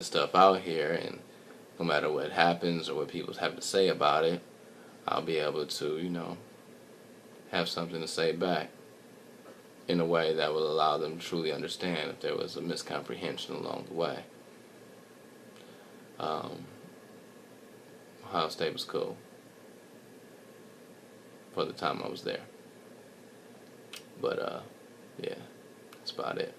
stuff out here, and no matter what happens or what people have to say about it, I'll be able to, have something to say back in a way that will allow them to truly understand if there was a miscomprehension along the way. Ohio State was cool for the time I was there. But, yeah, that's about it.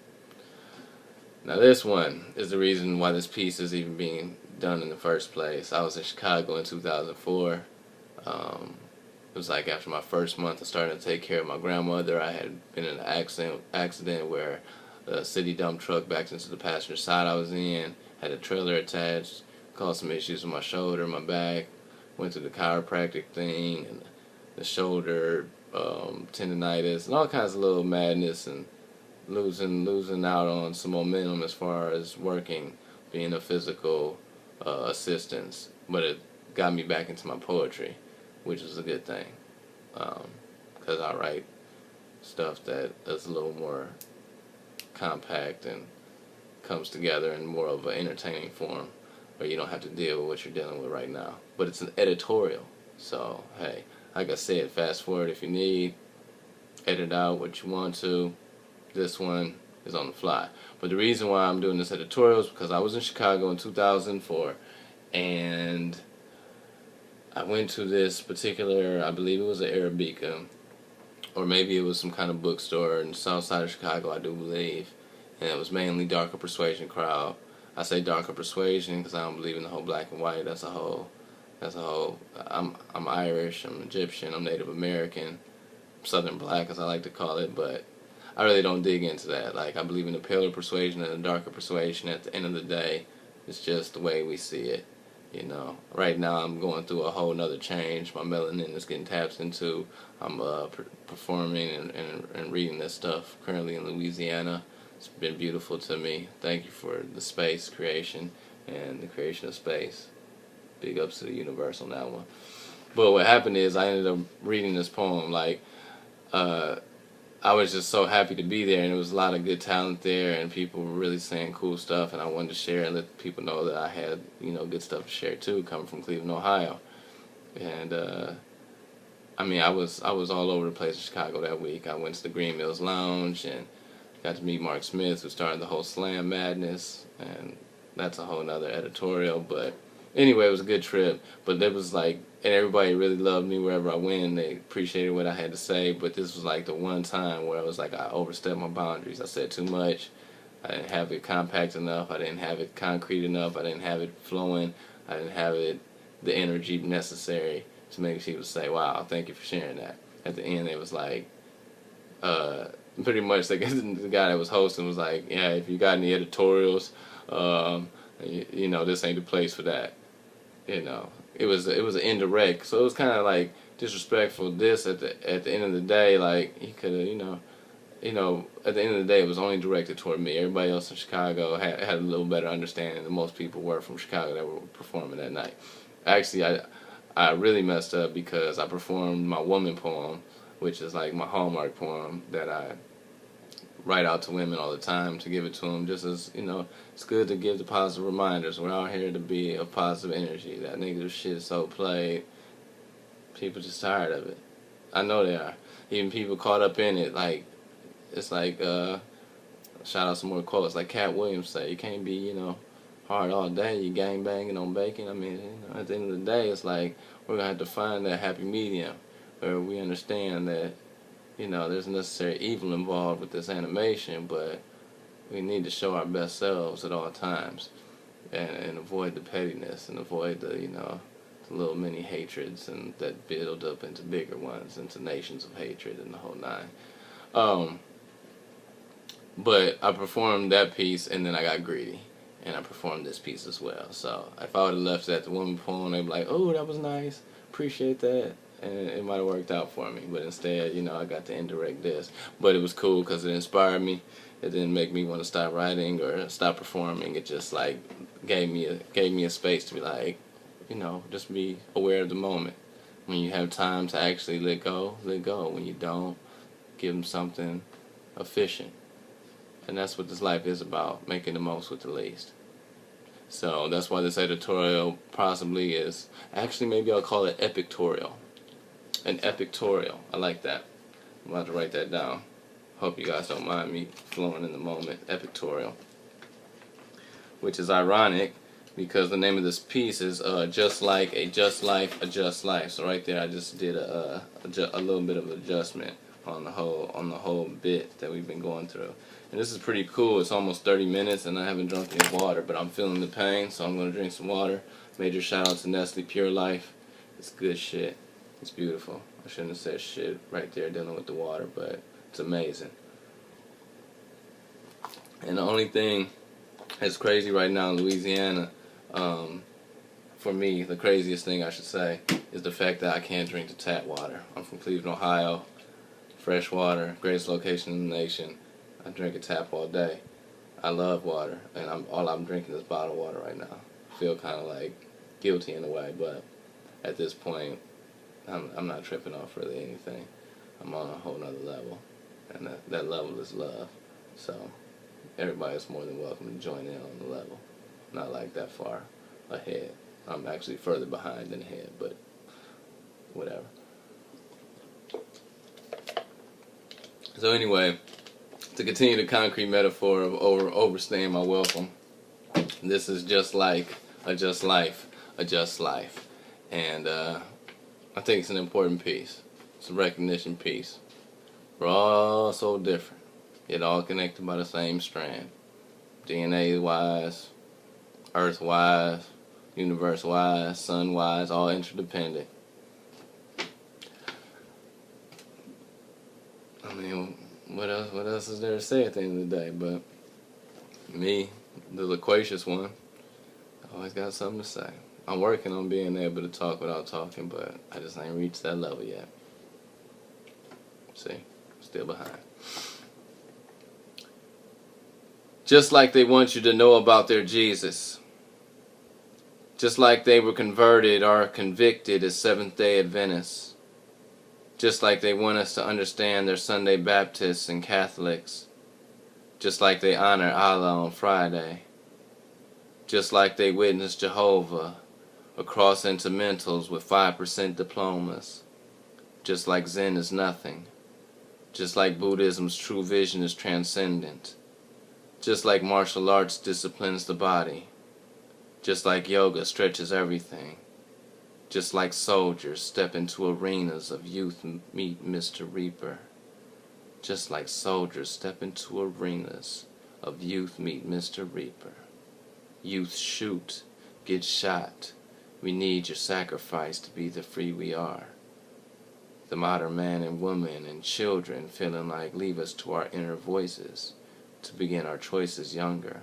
Now this one is the reason why this piece is even being done in the first place. I was in Chicago in 2004. It was like after my first month of starting to take care of my grandmother. I had been in an accident where the city dump truck backed into the passenger side I was in, had a trailer attached, caused some issues with my shoulder, my back, went through the chiropractic thing, and the shoulder tendonitis, and all kinds of little madness, and losing out on some momentum as far as working, being a physical assistance. But it got me back into my poetry, which is a good thing, because I write stuff that is a little more compact and comes together in more of an entertaining form, where you don't have to deal with what you're dealing with right now. But it's an editorial, so hey, like I said, fast forward if you need, edit out what you want to. This one is on the fly. But the reason why I'm doing this editorial is because I was in Chicago in 2004, and I went to this particular, I believe it was an Arabica, or maybe it was some kind of bookstore in the south side of Chicago, I do believe, and it was mainly darker persuasion crowd. I say darker persuasion because I don't believe in the whole black and white. That's a whole. I'm Irish, I'm Egyptian, I'm Native American, Southern Black as I like to call it, but I really don't dig into that. Like, I believe in the paler persuasion and the darker persuasion. At the end of the day, it's just the way we see it. Right now I'm going through a whole nother change. My melanin is getting tapped into. I'm performing and reading this stuff currently in Louisiana. It's been beautiful to me. Thank you for the space creation and the creation of space. Big ups to the universe on that one. But what happened is I ended up reading this poem. I was just so happy to be there, and there was a lot of good talent there, and people were really saying cool stuff, and I wanted to share and let people know that I had, good stuff to share too, coming from Cleveland, Ohio. And I was all over the place in Chicago that week. I went to the Green Mills Lounge and got to meet Mark Smith, who started the whole slam madness, and that's a whole nother editorial. But anyway, it was a good trip. But there was and everybody really loved me wherever I went. They appreciated what I had to say. But this was like the one time where I was like, I overstepped my boundaries. I said too much. I didn't have it compact enough. I didn't have it concrete enough. I didn't have it flowing. I didn't have the energy necessary to make people say, wow, thank you for sharing that. At the end, it was like, pretty much the guy that was hosting was like, yeah, if you got any editorials, this ain't the place for that. It was an indirect, so it was kind of like disrespectful. This at the end of the day, like he could have, at the end of the day, it was only directed toward me. Everybody else in Chicago had a little better understanding than most people were from Chicago that were performing that night. Actually, I really messed up because I performed my woman poem, which is like my hallmark poem that I write out to women all the time to give it to them, just as, it's good to give the positive reminders. We're out here to be a positive energy. That negative shit is so played. People just tired of it. I know they are. Even people caught up in it, it's like, shout out some more quotes, like Cat Williams say, you can't be, hard all day, you gang banging on bacon. At the end of the day, it's like, we're going to have to find that happy medium where we understand that there's necessary evil involved with this animation, but we need to show our best selves at all times, and avoid the pettiness, and avoid the little mini hatreds and that build up into bigger ones, into nations of hatred and the whole nine. But I performed that piece, and then I got greedy, and I performed this piece as well. So if I would have left it at the woman poem, they'd be like, oh, that was nice, appreciate that. And it might have worked out for me, but instead, I got the indirect diss. But it was cool because it inspired me. It didn't make me want to stop writing or stop performing. It just gave me a space to be like, just be aware of the moment. When you have time to actually let go. When you don't, give them something efficient. And that's what this life is about, making the most with the least. So that's why this editorial possibly is, actually maybe I'll call it EPICTORIAL. An EPICTORIAL. I like that. I'm about to write that down. Hope you guys don't mind me flowing in the moment. EPICTORIAL. Which is ironic because the name of this piece is Just Like a Just Life, a Just Life. So right there I just did a little bit of adjustment on the whole bit that we've been going through. And this is pretty cool. It's almost 30 minutes and I haven't drunk any water, but I'm feeling the pain, so I'm going to drink some water. Major shout out to Nestle Pure Life. It's good shit. It's beautiful. I shouldn't have said shit right there dealing with the water, but it's amazing. And the only thing that's crazy right now in Louisiana, for me, the craziest thing I should say, is the fact that I can't drink the tap water. I'm from Cleveland, Ohio. Fresh water, greatest location in the nation. I drink a tap all day. I love water, and all I'm drinking is bottled water right now. I feel kind of like guilty in a way, but at this point, I'm not tripping off really anything. I'm on a whole nother level, and that level is love. So everybody's more than welcome to join in on the level. Not like that far ahead. I'm actually further behind than ahead, but whatever. So anyway, to continue the concrete metaphor of overstaying my welcome, this is just like a just life, a just life. And I think it's an important piece. It's a recognition piece. We're all so different, yet all connected by the same strand. DNA-wise, Earth-wise, universe-wise, sun-wise, all interdependent. I mean, what else is there to say at the end of the day? But me, the loquacious one, always got something to say. I'm working on being able to talk without talking, but I just ain't reached that level yet. See, still behind. Just like they want you to know about their Jesus. Just like they were converted or convicted as Seventh-day Adventists. Just like they want us to understand their Sunday Baptists and Catholics. Just like they honor Allah on Friday. Just like they witness Jehovah or cross into mentals with 5% diplomas. Just like Zen is nothing. Just like Buddhism's true vision is transcendent. Just like martial arts disciplines the body. Just like yoga stretches everything. Just like soldiers step into arenas of youth meet Mr. Reaper. Just like soldiers step into arenas of youth meet Mr. Reaper. Youth shoot, get shot. We need your sacrifice to be the free we are. The modern man and woman and children feeling like leave us to our inner voices to begin our choices younger.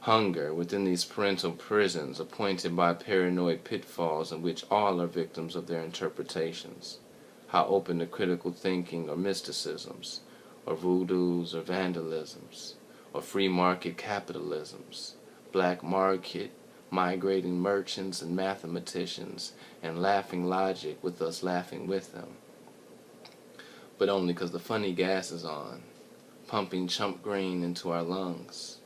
Hunger within these parental prisons appointed by paranoid pitfalls in which all are victims of their interpretations. How open to critical thinking or mysticisms, or voodoos or vandalisms, or free market capitalisms, black market, migrating merchants and mathematicians, and laughing logic with us laughing with them. But only because the funny gas is on, pumping chump green into our lungs,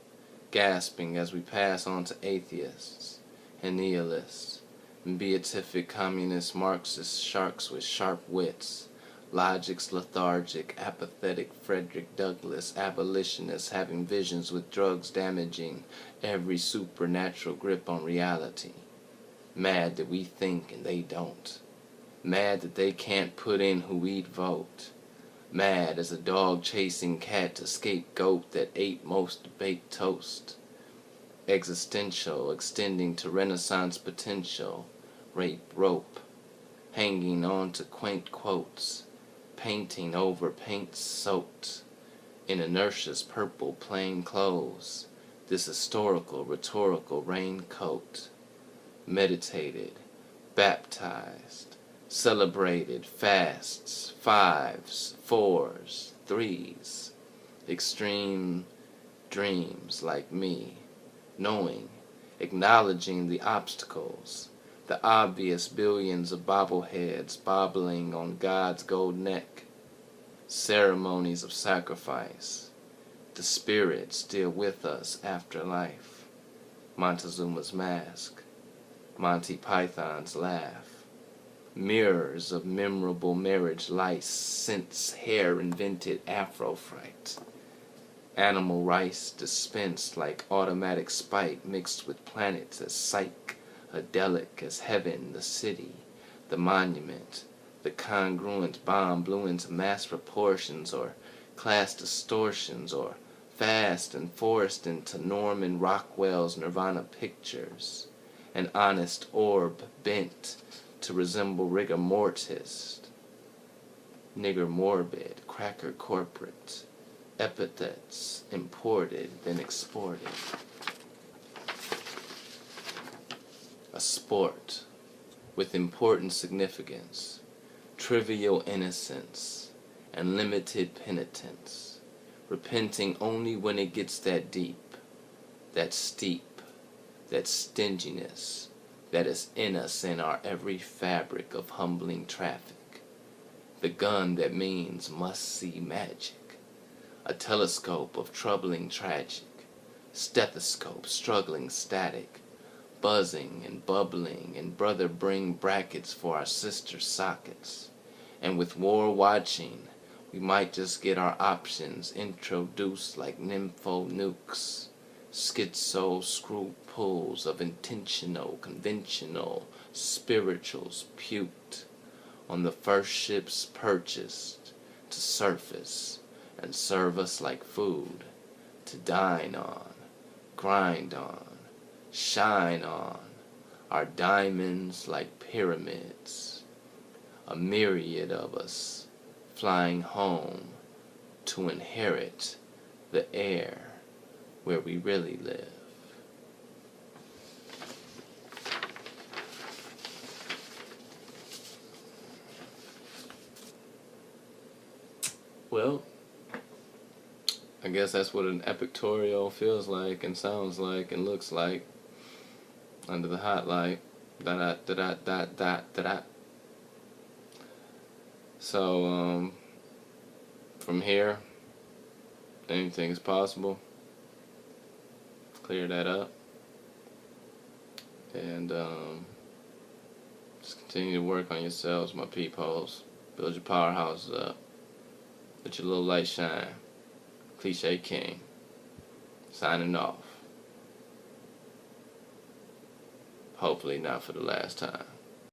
gasping as we pass on to atheists and nihilists, and beatific communist Marxist sharks with sharp wits, logic's lethargic, apathetic Frederick Douglass abolitionists having visions with drugs damaging every supernatural grip on reality. Mad that we think and they don't. Mad that they can't put in who we'd vote. Mad as a dog chasing cat to scapegoat that ate most baked toast. Existential, extending to Renaissance potential, rape rope, hanging on to quaint quotes, painting over paint soaked, in inertia's purple plain clothes, this historical, rhetorical raincoat, meditated, baptized, celebrated fasts, 5s, 4s, 3s, extreme dreams like me, knowing, acknowledging the obstacles, the obvious billions of bobbleheads bobbling on God's gold neck, ceremonies of sacrifice, the spirit still with us after life, Montezuma's mask, Monty Python's laugh, mirrors of memorable marriage lice since hair invented afro fright, animal rice dispensed like automatic spite mixed with planets as psychedelic as heaven, the city, the monument, the congruent bomb blew into mass proportions or class distortions or fast and forced into Norman Rockwell's Nirvana pictures, an honest orb bent to resemble rigor mortis, nigger morbid, cracker corporate, epithets imported then exported. A sport with important significance, trivial innocence, and limited penitence, repenting only when it gets that deep, that steep, that stinginess that is in us in our every fabric of humbling traffic, the gun that means must-see magic, a telescope of troubling tragic, stethoscope struggling static, buzzing and bubbling, and brother bring brackets for our sister sockets, and with war watching, we might just get our options introduced like nympho nukes, schizo screw pulls of intentional, conventional spirituals puked on the first ships purchased to surface and serve us like food, to dine on, grind on, shine on, our diamonds like pyramids, a myriad of us flying home to inherit the air where we really live. Well, I guess that's what an EPICTORIAL feels like and sounds like and looks like under the hot light. Da-da-da-da-da-da-da-da. So, from here, anything is possible. Clear that up. And, just continue to work on yourselves, my peepholes. Build your powerhouses up. Let your little light shine. Cliche King. Signing off. Hopefully not for the last time.